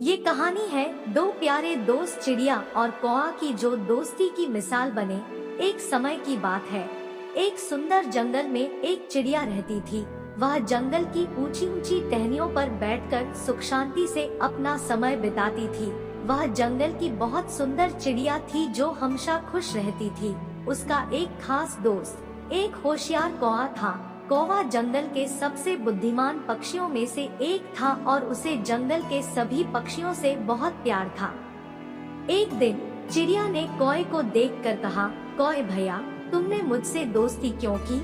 ये कहानी है दो प्यारे दोस्त चिड़िया और कौआ की जो दोस्ती की मिसाल बने। एक समय की बात है, एक सुंदर जंगल में एक चिड़िया रहती थी। वह जंगल की ऊंची ऊंची टहनियों पर बैठकर सुख शांति से अपना समय बिताती थी। वह जंगल की बहुत सुंदर चिड़िया थी जो हमेशा खुश रहती थी। उसका एक खास दोस्त एक होशियार कौआ था। कौवा जंगल के सबसे बुद्धिमान पक्षियों में से एक था और उसे जंगल के सभी पक्षियों से बहुत प्यार था। एक दिन चिड़िया ने कौए को देखकर कहा, कौए भैया, तुमने मुझसे दोस्ती क्यों की?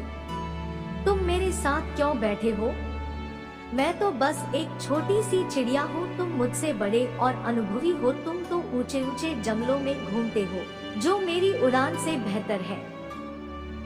तुम मेरे साथ क्यों बैठे हो? मैं तो बस एक छोटी सी चिड़िया हूँ, तुम मुझसे बड़े और अनुभवी हो। तुम तो ऊंचे ऊंचे जंगलों में घूमते हो, जो मेरी उड़ान से बेहतर है।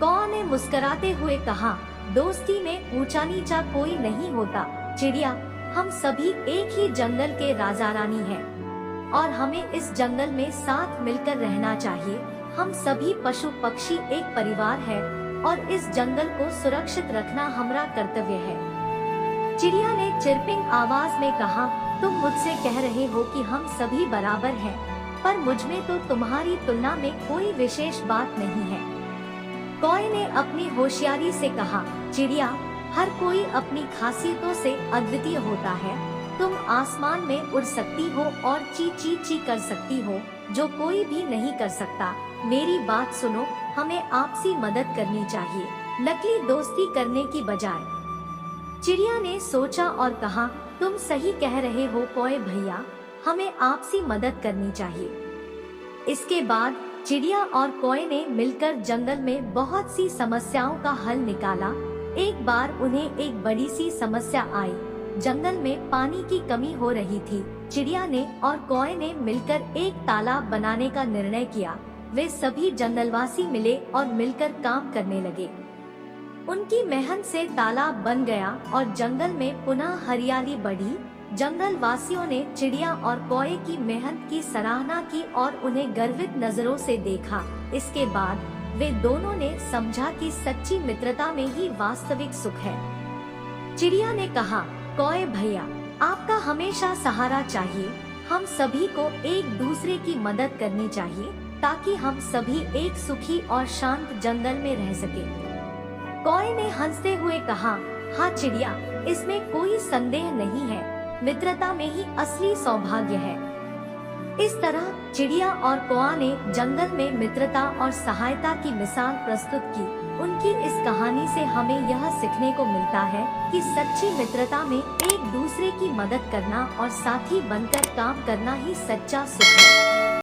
कौआ ने मुस्कुराते हुए कहा, दोस्ती में ऊंचा नीचा कोई नहीं होता चिड़िया, हम सभी एक ही जंगल के राजा रानी हैं और हमें इस जंगल में साथ मिलकर रहना चाहिए। हम सभी पशु पक्षी एक परिवार है और इस जंगल को सुरक्षित रखना हमारा कर्तव्य है। चिड़िया ने चिरपिंग आवाज में कहा, तुम मुझसे कह रहे हो कि हम सभी बराबर हैं, पर मुझमें तो तुम्हारी तुलना में कोई विशेष बात नहीं है। कौए ने अपनी होशियारी से कहा, चिड़िया, हर कोई अपनी खासियतों से अद्वितीय होता है। तुम आसमान में उड़ सकती हो और ची ची ची कर सकती हो, जो कोई भी नहीं कर सकता। मेरी बात सुनो, हमें आपसी मदद करनी चाहिए, नकली दोस्ती करने की बजाय। चिड़िया ने सोचा और कहा, तुम सही कह रहे हो कौए भैया, हमें आपसी मदद करनी चाहिए। इसके बाद चिड़िया और कौए ने मिलकर जंगल में बहुत सी समस्याओं का हल निकाला। एक बार उन्हें एक बड़ी सी समस्या आई। जंगल में पानी की कमी हो रही थी। चिड़िया ने और कौए ने मिलकर एक तालाब बनाने का निर्णय किया। वे सभी जंगलवासी मिले और मिलकर काम करने लगे। उनकी मेहनत से तालाब बन गया और जंगल में पुनः हरियाली बढ़ी। जंगल वासियों ने चिड़िया और कौए की मेहनत की सराहना की और उन्हें गर्वित नजरों से देखा। इसके बाद वे दोनों ने समझा कि सच्ची मित्रता में ही वास्तविक सुख है। चिड़िया ने कहा, कौए भैया, आपका हमेशा सहारा चाहिए। हम सभी को एक दूसरे की मदद करनी चाहिए ताकि हम सभी एक सुखी और शांत जंगल में रह सके। कौए ने हंसते हुए कहा, हाँ चिड़िया, इसमें कोई संदेह नहीं है, मित्रता में ही असली सौभाग्य है। इस तरह चिड़िया और कौआ ने जंगल में मित्रता और सहायता की मिसाल प्रस्तुत की। उनकी इस कहानी से हमें यह सीखने को मिलता है कि सच्ची मित्रता में एक दूसरे की मदद करना और साथी बनकर काम करना ही सच्चा सुख है।